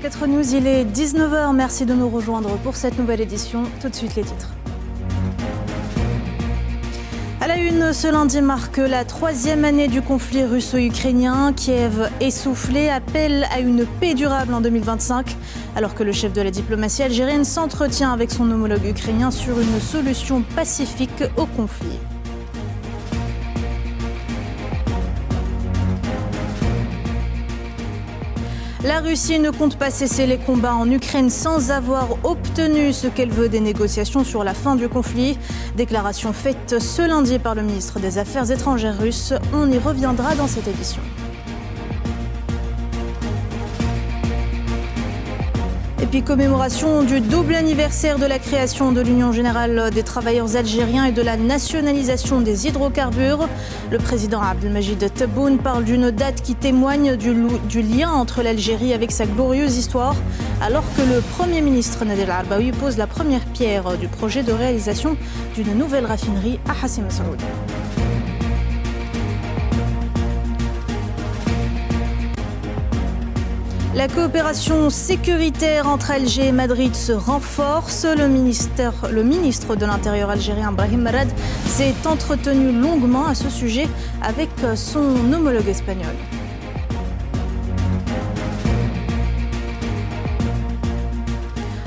24 News, il est 19h. Merci de nous rejoindre pour cette nouvelle édition. Tout de suite les titres. À la une, ce lundi marque la 3e année du conflit russo-ukrainien. Kiev, essoufflé, appelle à une paix durable en 2025, alors que le chef de la diplomatie algérienne s'entretient avec son homologue ukrainien sur une solution pacifique au conflit. La Russie ne compte pas cesser les combats en Ukraine sans avoir obtenu ce qu'elle veut des négociations sur la fin du conflit. Déclaration faite ce lundi par le ministre des Affaires étrangères russe. On y reviendra dans cette édition. Et puis commémoration du double anniversaire de la création de l'Union générale des travailleurs algériens et de la nationalisation des hydrocarbures. Le président Abdelmajid Tebboune parle d'une date qui témoigne du lien entre l'Algérie avec sa glorieuse histoire, alors que le Premier ministre Nader Al-Arbaoui pose la première pierre du projet de réalisation d'une nouvelle raffinerie à Hassi Messaoud. La coopération sécuritaire entre Alger et Madrid se renforce. Le ministre de l'Intérieur algérien, Brahim Marad, s'est entretenu longuement à ce sujet avec son homologue espagnol.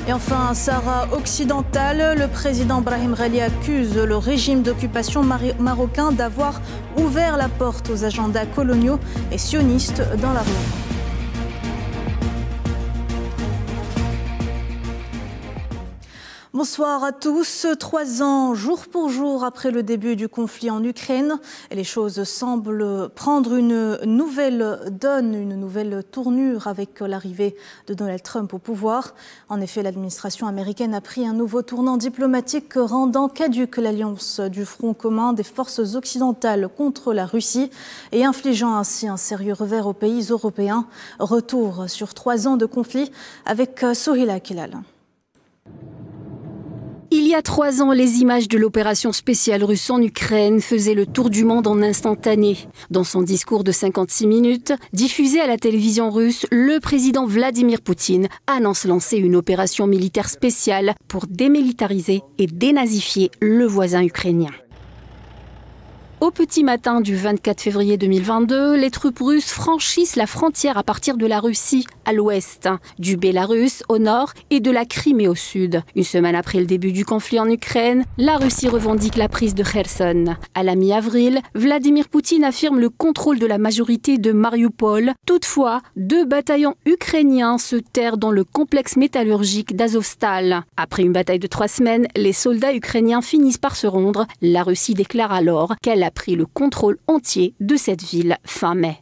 Et enfin, Sahara occidental, le président Brahim Ghali accuse le régime d'occupation marocain d'avoir ouvert la porte aux agendas coloniaux et sionistes dans la région. Bonsoir à tous. 3 ans, jour pour jour, après le début du conflit en Ukraine, les choses semblent prendre une nouvelle donne, une nouvelle tournure avec l'arrivée de Donald Trump au pouvoir. En effet, l'administration américaine a pris un nouveau tournant diplomatique rendant caduque l'alliance du front commun des forces occidentales contre la Russie et infligeant ainsi un sérieux revers aux pays européens. Retour sur 3 ans de conflit avec Sohila Kilal. Il y a 3 ans, les images de l'opération spéciale russe en Ukraine faisaient le tour du monde en instantané. Dans son discours de 56 minutes, diffusé à la télévision russe, le président Vladimir Poutine annonce lancer une opération militaire spéciale pour démilitariser et dénazifier le voisin ukrainien. Au petit matin du 24 février 2022, les troupes russes franchissent la frontière à partir de la Russie à l'ouest, du Bélarus au nord et de la Crimée au sud. Une semaine après le début du conflit en Ukraine, la Russie revendique la prise de Kherson. À la mi-avril, Vladimir Poutine affirme le contrôle de la majorité de Mariupol. Toutefois, 2 bataillons ukrainiens se terrent dans le complexe métallurgique d'Azovstal. Après une bataille de 3 semaines, les soldats ukrainiens finissent par se rendre. La Russie déclare alors qu'elle a pris le contrôle entier de cette ville fin mai.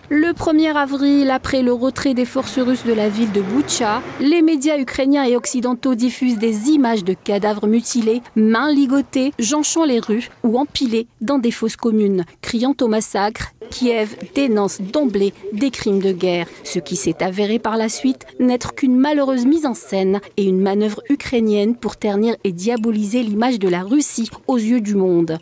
Le 1er avril, après le retrait des forces russes de la ville de Boutcha, les médias ukrainiens et occidentaux diffusent des images de cadavres mutilés, mains ligotées, jonchant les rues ou empilés dans des fosses communes. Criant au massacre, Kiev dénonce d'emblée des crimes de guerre, ce qui s'est avéré par la suite n'être qu'une malheureuse mise en scène et une manœuvre ukrainienne pour ternir et diaboliser l'image de la Russie aux yeux du monde.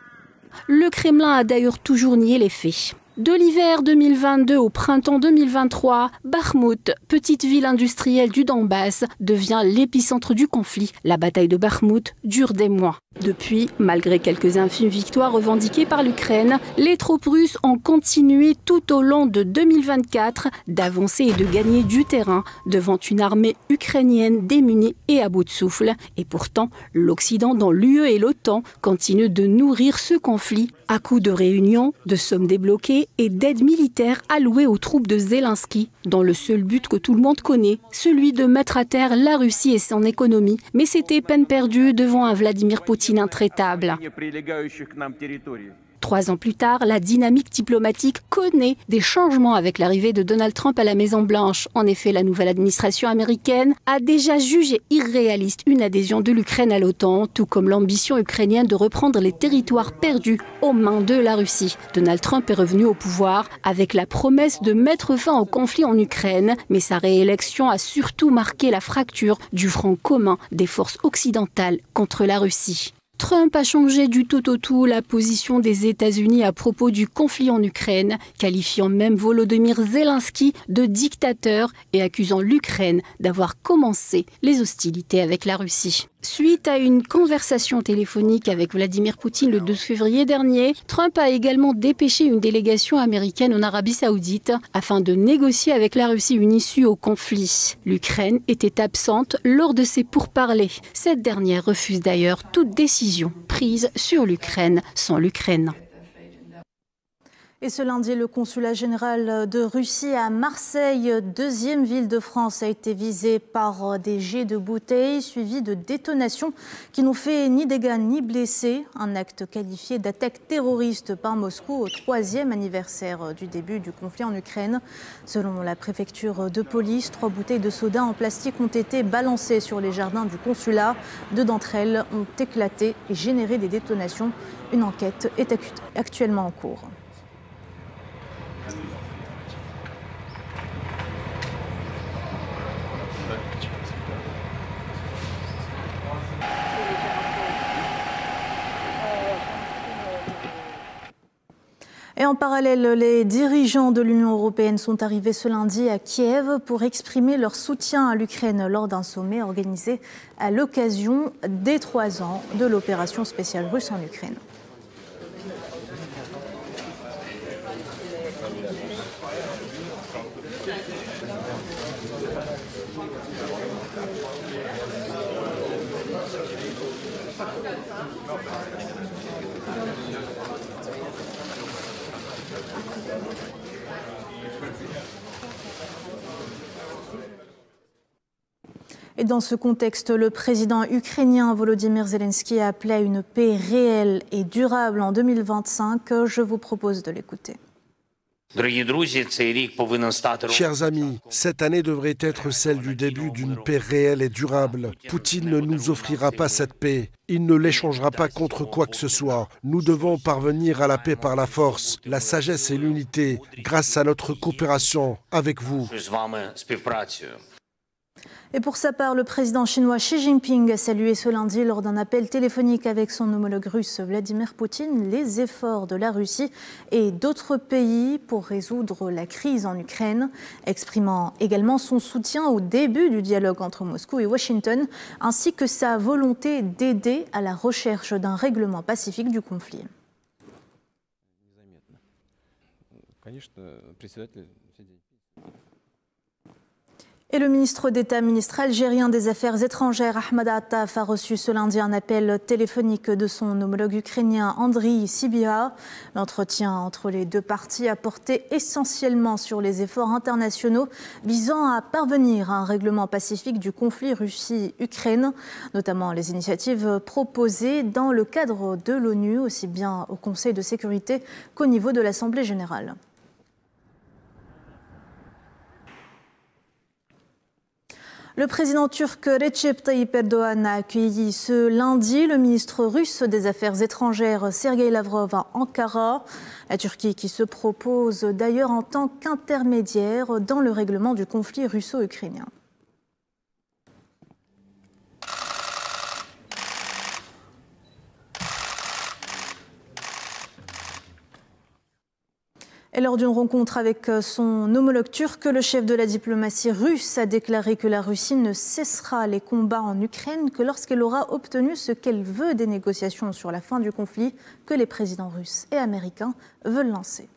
Le Kremlin a d'ailleurs toujours nié les faits. De l'hiver 2022 au printemps 2023, Bakhmout, petite ville industrielle du Donbass, devient l'épicentre du conflit. La bataille de Bakhmout dure des mois. Depuis, malgré quelques infimes victoires revendiquées par l'Ukraine, les troupes russes ont continué tout au long de 2024 d'avancer et de gagner du terrain devant une armée ukrainienne démunie et à bout de souffle. Et pourtant, l'Occident, dont l'UE et l'OTAN, continuent de nourrir ce conflit à coups de réunions, de sommes débloquées et d'aide militaire allouée aux troupes de Zelensky, dans le seul but que tout le monde connaît, celui de mettre à terre la Russie et son économie. Mais c'était peine perdue devant un Vladimir Poutine intraitable. 3 ans plus tard, la dynamique diplomatique connaît des changements avec l'arrivée de Donald Trump à la Maison-Blanche. En effet, la nouvelle administration américaine a déjà jugé irréaliste une adhésion de l'Ukraine à l'OTAN, tout comme l'ambition ukrainienne de reprendre les territoires perdus aux mains de la Russie. Donald Trump est revenu au pouvoir avec la promesse de mettre fin au conflit en Ukraine, mais sa réélection a surtout marqué la fracture du front commun des forces occidentales contre la Russie. Trump a changé du tout au tout la position des États-Unis à propos du conflit en Ukraine, qualifiant même Volodymyr Zelensky de dictateur et accusant l'Ukraine d'avoir commencé les hostilités avec la Russie. Suite à une conversation téléphonique avec Vladimir Poutine le 12 février dernier, Trump a également dépêché une délégation américaine en Arabie Saoudite afin de négocier avec la Russie une issue au conflit. L'Ukraine était absente lors de ces pourparlers. Cette dernière refuse d'ailleurs toute décision prise sur l'Ukraine sans l'Ukraine. Et ce lundi, le consulat général de Russie à Marseille, deuxième ville de France, a été visé par des jets de bouteilles suivis de détonations qui n'ont fait ni dégâts ni blessés. Un acte qualifié d'attaque terroriste par Moscou au 3e anniversaire du début du conflit en Ukraine. Selon la préfecture de police, 3 bouteilles de soda en plastique ont été balancées sur les jardins du consulat. 2 d'entre elles ont éclaté et généré des détonations. Une enquête est actuellement en cours. Et en parallèle, les dirigeants de l'Union européenne sont arrivés ce lundi à Kiev pour exprimer leur soutien à l'Ukraine lors d'un sommet organisé à l'occasion des 3 ans de l'opération spéciale russe en Ukraine. Et dans ce contexte, le président ukrainien Volodymyr Zelensky a appelé à une paix réelle et durable en 2025. Je vous propose de l'écouter. Chers amis, cette année devrait être celle du début d'une paix réelle et durable. Poutine ne nous offrira pas cette paix. Il ne l'échangera pas contre quoi que ce soit. Nous devons parvenir à la paix par la force, la sagesse et l'unité, grâce à notre coopération avec vous. Et pour sa part, le président chinois Xi Jinping a salué ce lundi lors d'un appel téléphonique avec son homologue russe Vladimir Poutine les efforts de la Russie et d'autres pays pour résoudre la crise en Ukraine, exprimant également son soutien au début du dialogue entre Moscou et Washington, ainsi que sa volonté d'aider à la recherche d'un règlement pacifique du conflit. Et le ministre d'État, ministre algérien des Affaires étrangères, Ahmed Attaf, a reçu ce lundi un appel téléphonique de son homologue ukrainien, Andriy Sybiha. L'entretien entre les deux parties a porté essentiellement sur les efforts internationaux visant à parvenir à un règlement pacifique du conflit Russie-Ukraine, notamment les initiatives proposées dans le cadre de l'ONU, aussi bien au Conseil de sécurité qu'au niveau de l'Assemblée générale. Le président turc Recep Tayyip Erdoğan a accueilli ce lundi le ministre russe des Affaires étrangères Sergei Lavrov à Ankara. La Turquie qui se propose d'ailleurs en tant qu'intermédiaire dans le règlement du conflit russo-ukrainien. Et lors d'une rencontre avec son homologue turc, le chef de la diplomatie russe a déclaré que la Russie ne cessera les combats en Ukraine que lorsqu'elle aura obtenu ce qu'elle veut des négociations sur la fin du conflit que les présidents russes et américains veulent lancer.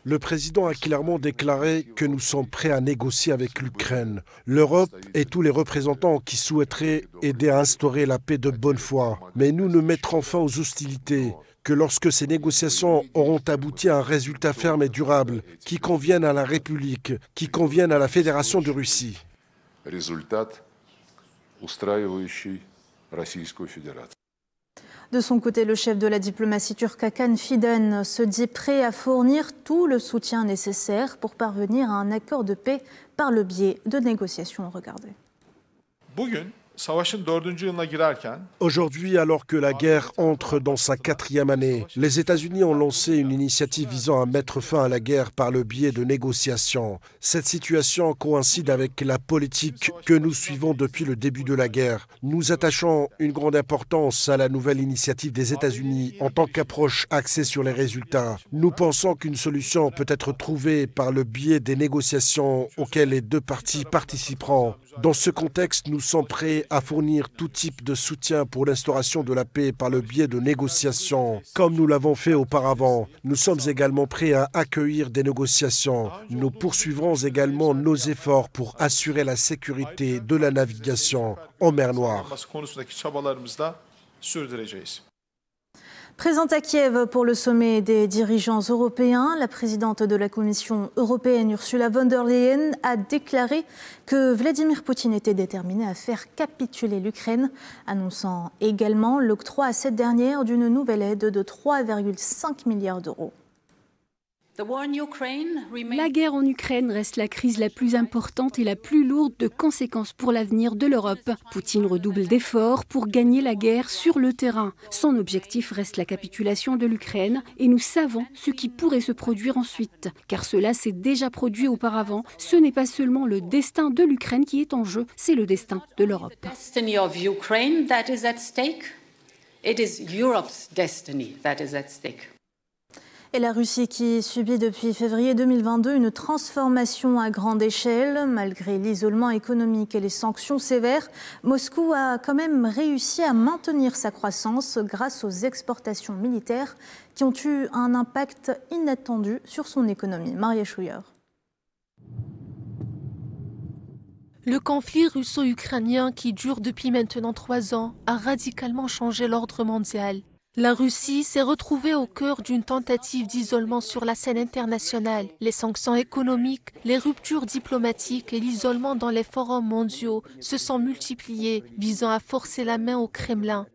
Le président a clairement déclaré que nous sommes prêts à négocier avec l'Ukraine. L'Europe et tous les représentants qui souhaiteraient aider à instaurer la paix de bonne foi. Mais nous ne mettrons fin aux hostilités que lorsque ces négociations auront abouti à un résultat ferme et durable qui convienne à la République, qui convienne à la Fédération de Russie. Résultat устраивающий Российскую Fédération. De son côté, le chef de la diplomatie turque Hakan Fidan se dit prêt à fournir tout le soutien nécessaire pour parvenir à un accord de paix par le biais de négociations. Regardez. Aujourd'hui, alors que la guerre entre dans sa 4e année, les États-Unis ont lancé une initiative visant à mettre fin à la guerre par le biais de négociations. Cette situation coïncide avec la politique que nous suivons depuis le début de la guerre. Nous attachons une grande importance à la nouvelle initiative des États-Unis en tant qu'approche axée sur les résultats. Nous pensons qu'une solution peut être trouvée par le biais des négociations auxquelles les deux parties participeront. Dans ce contexte, nous sommes prêts à fournir tout type de soutien pour l'instauration de la paix par le biais de négociations, comme nous l'avons fait auparavant. Nous sommes également prêts à accueillir des négociations. Nous poursuivrons également nos efforts pour assurer la sécurité de la navigation en mer Noire. Présente à Kiev pour le sommet des dirigeants européens, la présidente de la Commission européenne, Ursula von der Leyen, a déclaré que Vladimir Poutine était déterminé à faire capituler l'Ukraine, annonçant également l'octroi à cette dernière d'une nouvelle aide de 3,5 milliards d'euros. La guerre en Ukraine reste la crise la plus importante et la plus lourde de conséquences pour l'avenir de l'Europe. Poutine redouble d'efforts pour gagner la guerre sur le terrain. Son objectif reste la capitulation de l'Ukraine et nous savons ce qui pourrait se produire ensuite. Car cela s'est déjà produit auparavant. Ce n'est pas seulement le destin de l'Ukraine qui est en jeu, c'est le destin de l'Europe. Et la Russie qui subit depuis février 2022 une transformation à grande échelle. Malgré l'isolement économique et les sanctions sévères, Moscou a quand même réussi à maintenir sa croissance grâce aux exportations militaires qui ont eu un impact inattendu sur son économie. Maria Chouilleur. Le conflit russo-ukrainien qui dure depuis maintenant 3 ans a radicalement changé l'ordre mondial. La Russie s'est retrouvée au cœur d'une tentative d'isolement sur la scène internationale. Les sanctions économiques, les ruptures diplomatiques et l'isolement dans les forums mondiaux se sont multipliés, visant à forcer la main au Kremlin.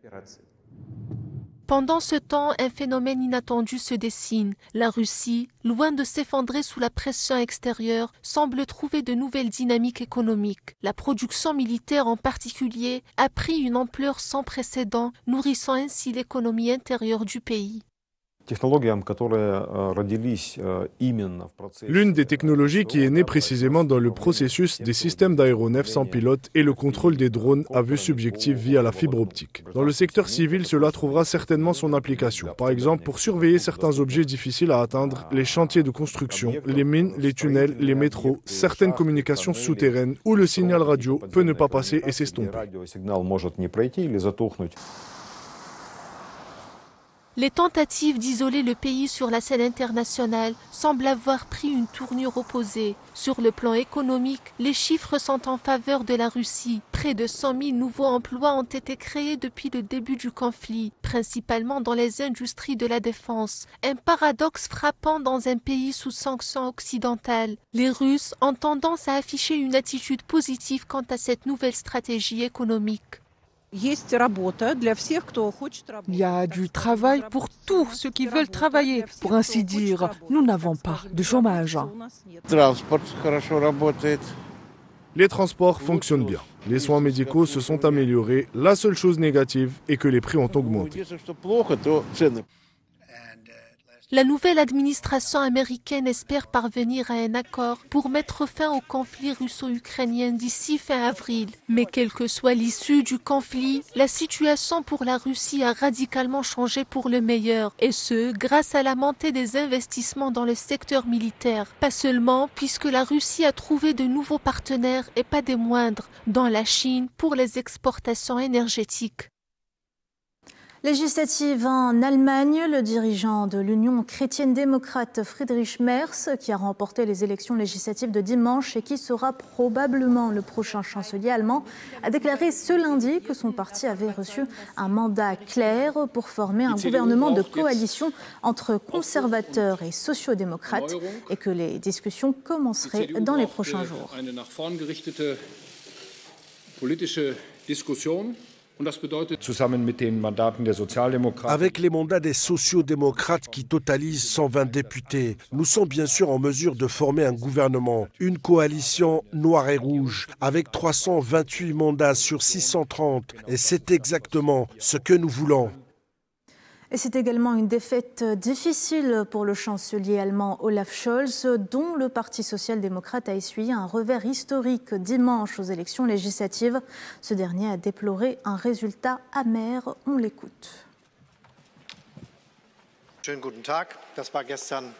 Pendant ce temps, un phénomène inattendu se dessine. La Russie, loin de s'effondrer sous la pression extérieure, semble trouver de nouvelles dynamiques économiques. La production militaire en particulier a pris une ampleur sans précédent, nourrissant ainsi l'économie intérieure du pays. L'une des technologies qui est née précisément dans le processus des systèmes d'aéronefs sans pilote est le contrôle des drones à vue subjective via la fibre optique. Dans le secteur civil, cela trouvera certainement son application. Par exemple, pour surveiller certains objets difficiles à atteindre, les chantiers de construction, les mines, les tunnels, les métros, certaines communications souterraines où le signal radio peut ne pas passer et s'estomper. Les tentatives d'isoler le pays sur la scène internationale semblent avoir pris une tournure opposée. Sur le plan économique, les chiffres sont en faveur de la Russie. Près de 100 000 nouveaux emplois ont été créés depuis le début du conflit, principalement dans les industries de la défense. Un paradoxe frappant dans un pays sous sanctions occidentales. Les Russes ont tendance à afficher une attitude positive quant à cette nouvelle stratégie économique. Il y a du travail pour tous ceux qui veulent travailler. Pour ainsi dire, nous n'avons pas de chômage. Les transports fonctionnent bien. Les soins médicaux se sont améliorés. La seule chose négative est que les prix ont augmenté. La nouvelle administration américaine espère parvenir à un accord pour mettre fin au conflit russo-ukrainien d'ici fin avril. Mais quelle que soit l'issue du conflit, la situation pour la Russie a radicalement changé pour le meilleur. Et ce, grâce à la montée des investissements dans le secteur militaire. Pas seulement, puisque la Russie a trouvé de nouveaux partenaires, et pas des moindres, dans la Chine pour les exportations énergétiques. Législative en Allemagne, le dirigeant de l'Union chrétienne-démocrate Friedrich Merz, qui a remporté les élections législatives de dimanche et qui sera probablement le prochain chancelier allemand, a déclaré ce lundi que son parti avait reçu un mandat clair pour former un gouvernement de coalition entre conservateurs et sociaux-démocrates et que les discussions commenceraient dans les prochains jours. Avec les mandats des sociaux-démocrates qui totalisent 120 députés, nous sommes bien sûr en mesure de former un gouvernement, une coalition noire et rouge, avec 328 mandats sur 630. Et c'est exactement ce que nous voulons. Et c'est également une défaite difficile pour le chancelier allemand Olaf Scholz, dont le Parti social-démocrate a essuyé un revers historique dimanche aux élections législatives. Ce dernier a déploré un résultat amer. On l'écoute.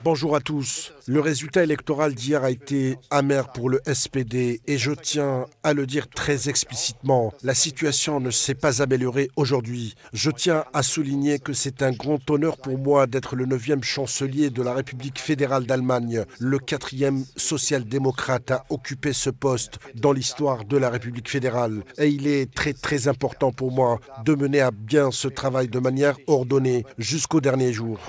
Bonjour à tous. Le résultat électoral d'hier a été amer pour le SPD et je tiens à le dire très explicitement. La situation ne s'est pas améliorée aujourd'hui. Je tiens à souligner que c'est un grand honneur pour moi d'être le 9e chancelier de la République fédérale d'Allemagne. Le 4e social-démocrate à occuper ce poste dans l'histoire de la République fédérale. Et il est très important pour moi de mener à bien ce travail de manière ordonnée jusqu'au dernier jour.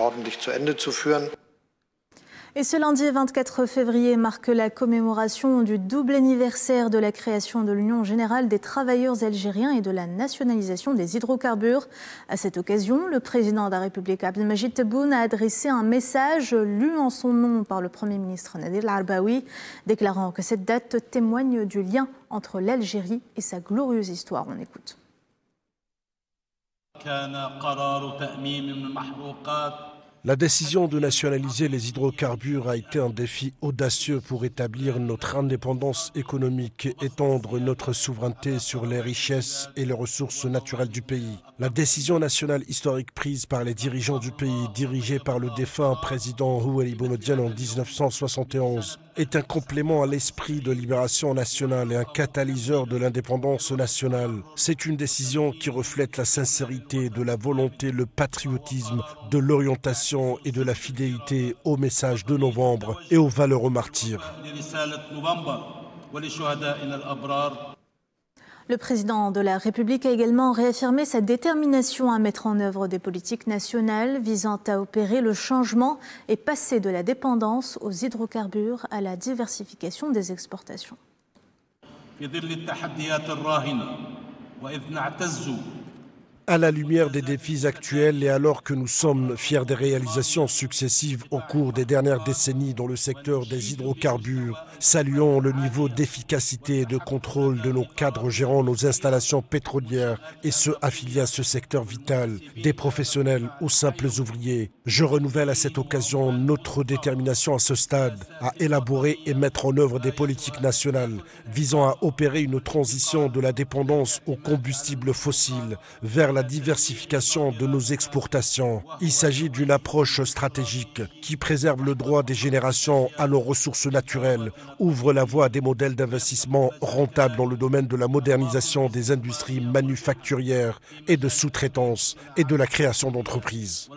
Et ce lundi 24 février marque la commémoration du double anniversaire de la création de l'Union générale des travailleurs algériens et de la nationalisation des hydrocarbures. À cette occasion, le président de la République Abdelmajid Tebboune a adressé un message lu en son nom par le Premier ministre Nadir Al-Arbaoui, déclarant que cette date témoigne du lien entre l'Algérie et sa glorieuse histoire. On écoute. La décision de nationaliser les hydrocarbures a été un défi audacieux pour établir notre indépendance économique et étendre notre souveraineté sur les richesses et les ressources naturelles du pays. La décision nationale historique prise par les dirigeants du pays, dirigés par le défunt président Houari Boumediene en 1971, est un complément à l'esprit de libération nationale et un catalyseur de l'indépendance nationale. C'est une décision qui reflète la sincérité, de la volonté, le patriotisme, de l'orientation et de la fidélité au message de novembre et aux valeureux martyrs. Le président de la République a également réaffirmé sa détermination à mettre en œuvre des politiques nationales visant à opérer le changement et passer de la dépendance aux hydrocarbures à la diversification des exportations. À la lumière des défis actuels et alors que nous sommes fiers des réalisations successives au cours des dernières décennies dans le secteur des hydrocarbures, saluons le niveau d'efficacité et de contrôle de nos cadres gérant nos installations pétrolières et ceux affiliés à ce secteur vital, des professionnels aux simples ouvriers. Je renouvelle à cette occasion notre détermination à ce stade à élaborer et mettre en œuvre des politiques nationales visant à opérer une transition de la dépendance aux combustibles fossiles vers la diversification de nos exportations. Il s'agit d'une approche stratégique qui préserve le droit des générations à nos ressources naturelles, ouvre la voie à des modèles d'investissement rentables dans le domaine de la modernisation des industries manufacturières et de sous-traitance et de la création d'entreprises.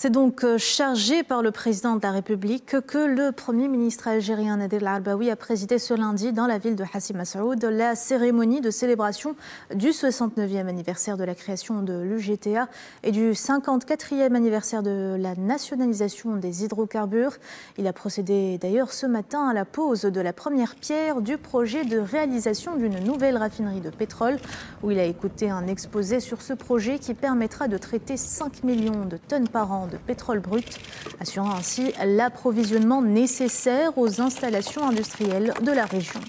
C'est donc chargé par le président de la République que le Premier ministre algérien Nadir Al-Arbaoui a présidé ce lundi dans la ville de Hassi Mas'oud la cérémonie de célébration du 69e anniversaire de la création de l'UGTA et du 54e anniversaire de la nationalisation des hydrocarbures. Il a procédé d'ailleurs ce matin à la pose de la première pierre du projet de réalisation d'une nouvelle raffinerie de pétrole, où il a écouté un exposé sur ce projet qui permettra de traiter 5 millions de tonnes par an de pétrole brut, assurant ainsi l'approvisionnement nécessaire aux installations industrielles de la région.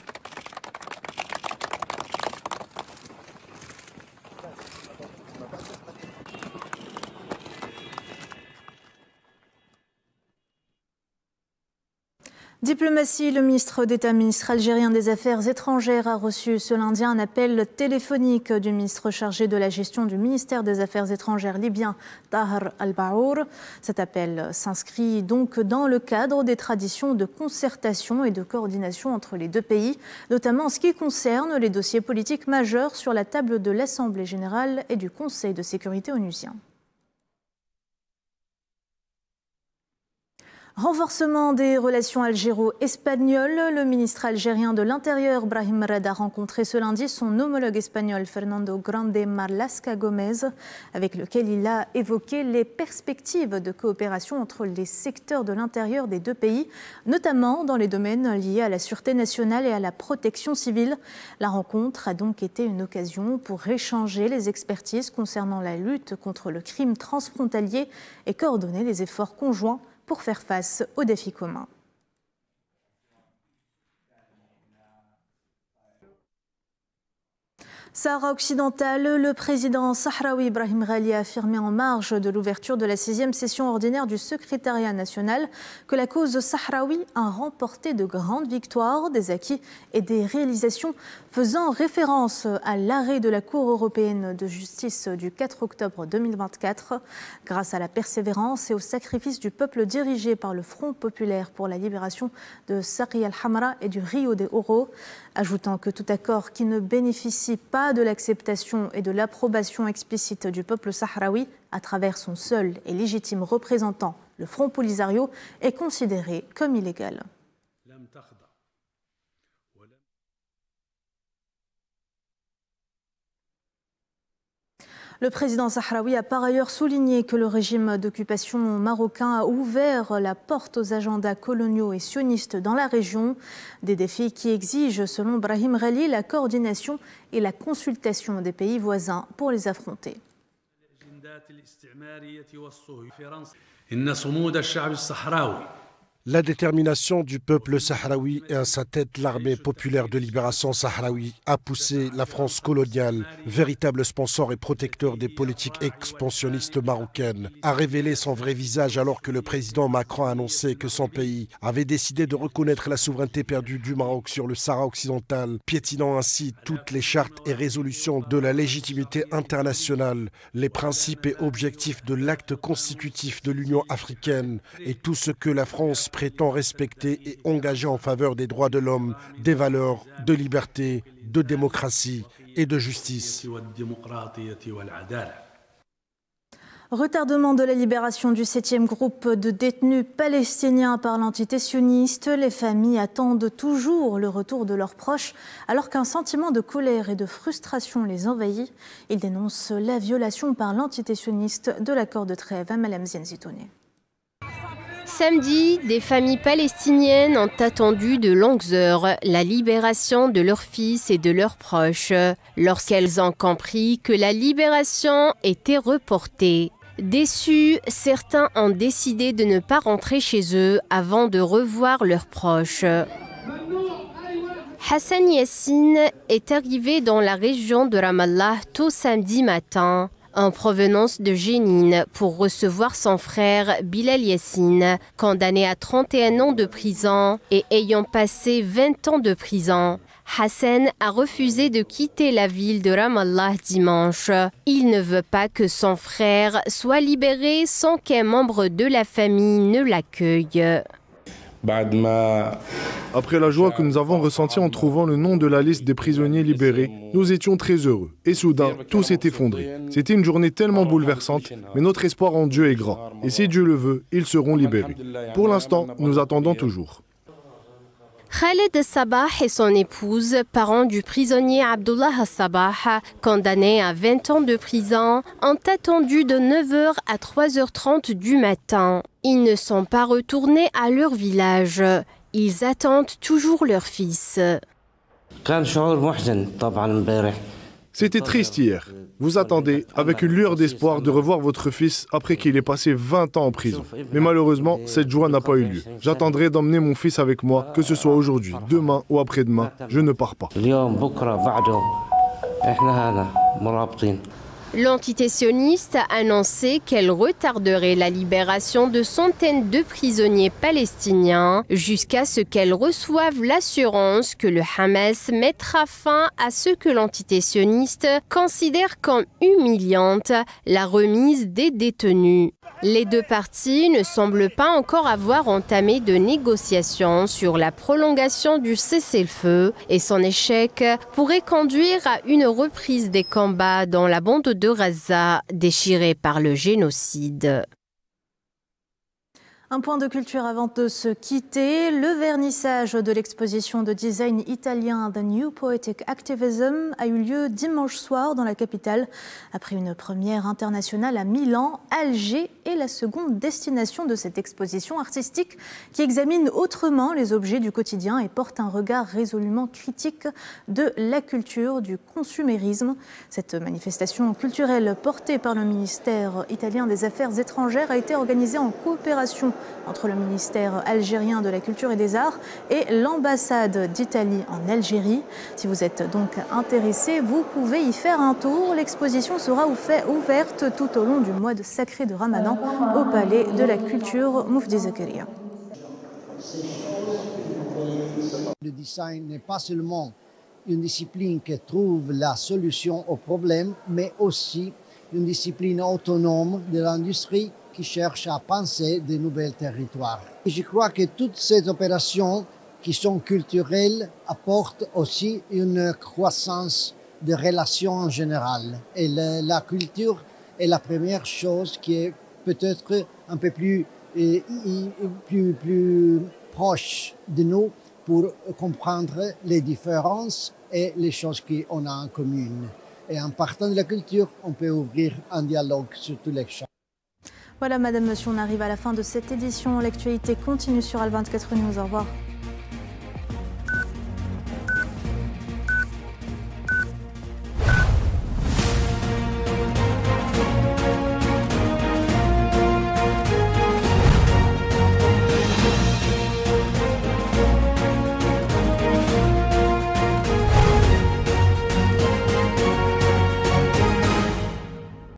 Diplomatie, le ministre d'État, ministre algérien des Affaires étrangères, a reçu ce lundi un appel téléphonique du ministre chargé de la gestion du ministère des Affaires étrangères libyen, Tahar Al-Baour. Cet appel s'inscrit donc dans le cadre des traditions de concertation et de coordination entre les deux pays, notamment en ce qui concerne les dossiers politiques majeurs sur la table de l'Assemblée générale et du Conseil de sécurité onusien. Renforcement des relations algéro-espagnoles. Le ministre algérien de l'Intérieur, Brahim Rad, a rencontré ce lundi son homologue espagnol, Fernando Grande Marlaska Gomez, avec lequel il a évoqué les perspectives de coopération entre les secteurs de l'intérieur des deux pays, notamment dans les domaines liés à la sûreté nationale et à la protection civile. La rencontre a donc été une occasion pour échanger les expertises concernant la lutte contre le crime transfrontalier et coordonner les efforts conjoints pour faire face aux défis communs. Sahara occidental, le président sahraoui Ibrahim Ghali a affirmé en marge de l'ouverture de la 6e session ordinaire du secrétariat national que la cause sahraoui a remporté de grandes victoires, des acquis et des réalisations, faisant référence à l'arrêt de la Cour européenne de justice du 4 octobre 2024. Grâce à la persévérance et au sacrifice du peuple dirigé par le Front populaire pour la libération de Saqi al-Hamra et du Rio de Oro, ajoutant que tout accord qui ne bénéficie pas de l'acceptation et de l'approbation explicite du peuple sahraoui à travers son seul et légitime représentant, le Front Polisario, est considéré comme illégal. Le président sahraoui a par ailleurs souligné que le régime d'occupation marocain a ouvert la porte aux agendas coloniaux et sionistes dans la région, des défis qui exigent, selon Brahim Ghali, la coordination et la consultation des pays voisins pour les affronter. La détermination du peuple sahraoui et à sa tête l'armée populaire de libération sahraoui a poussé la France coloniale, véritable sponsor et protecteur des politiques expansionnistes marocaines, à révéler son vrai visage alors que le président Macron a annoncé que son pays avait décidé de reconnaître la souveraineté perdue du Maroc sur le Sahara occidental, piétinant ainsi toutes les chartes et résolutions de la légitimité internationale, les principes et objectifs de l'acte constitutif de l'Union africaine et tout ce que la France prétend respecter et engager en faveur des droits de l'homme, des valeurs de liberté, de démocratie et de justice. Retardement de la libération du 7e groupe de détenus palestiniens par l'entité sioniste. Les familles attendent toujours le retour de leurs proches alors qu'un sentiment de colère et de frustration les envahit. Ils dénoncent la violation par l'entité sioniste de l'accord de trêve. Malem Zienzitoune. Samedi, des familles palestiniennes ont attendu de longues heures la libération de leurs fils et de leurs proches, lorsqu'elles ont compris que la libération était reportée. Déçus, certains ont décidé de ne pas rentrer chez eux avant de revoir leurs proches. Hassan Yassine est arrivé dans la région de Ramallah tôt samedi matin, en provenance de Jénine, pour recevoir son frère Bilal Yassine, condamné à 31 ans de prison et ayant passé 20 ans de prison. Hassan a refusé de quitter la ville de Ramallah dimanche. Il ne veut pas que son frère soit libéré sans qu'un membre de la famille ne l'accueille. Après la joie que nous avons ressentie en trouvant le nom de la liste des prisonniers libérés, nous étions très heureux. Et soudain, tout s'est effondré. C'était une journée tellement bouleversante, mais notre espoir en Dieu est grand. Et si Dieu le veut, ils seront libérés. Pour l'instant, nous attendons toujours. Khaled Sabah et son épouse, parents du prisonnier Abdullah Sabah, condamné à 20 ans de prison, ont attendu de 9h à 3h30 du matin. Ils ne sont pas retournés à leur village. Ils attendent toujours leur fils. C'était triste hier. Vous attendez, avec une lueur d'espoir, de revoir votre fils après qu'il ait passé 20 ans en prison. Mais malheureusement, cette joie n'a pas eu lieu. J'attendrai d'emmener mon fils avec moi, que ce soit aujourd'hui, demain ou après-demain. Je ne pars pas. L'entité sioniste a annoncé qu'elle retarderait la libération de centaines de prisonniers palestiniens jusqu'à ce qu'elle reçoive l'assurance que le Hamas mettra fin à ce que l'entité sioniste considère comme humiliante, la remise des détenus. Les deux parties ne semblent pas encore avoir entamé de négociations sur la prolongation du cessez-le-feu et son échec pourrait conduire à une reprise des combats dans la bande de Gaza déchirée par le génocide. Un point de culture avant de se quitter. Le vernissage de l'exposition de design italien The New Poetic Activism a eu lieu dimanche soir dans la capitale. Après une première internationale à Milan, Alger est la seconde destination de cette exposition artistique qui examine autrement les objets du quotidien et porte un regard résolument critique de la culture, du consumérisme. Cette manifestation culturelle portée par le ministère italien des Affaires étrangères a été organisée en coopération entre le ministère algérien de la Culture et des Arts et l'ambassade d'Italie en Algérie. Si vous êtes donc intéressé, vous pouvez y faire un tour. L'exposition sera ouverte tout au long du mois sacré de Ramadan au Palais de la Culture Moufdi Zakaria. Le design n'est pas seulement une discipline qui trouve la solution aux problèmes, mais aussi une discipline autonome de l'industrie qui cherche à penser de nouveaux territoires. Et je crois que toutes ces opérations qui sont culturelles apportent aussi une croissance des relations en général. Et la culture est la première chose qui est peut-être un peu plus proche de nous pour comprendre les différences et les choses qu'on a en commun. Et en partant de la culture, on peut ouvrir un dialogue sur tous les champs. Voilà, madame, monsieur, on arrive à la fin de cette édition. L'actualité continue sur Al 24 News. Au revoir.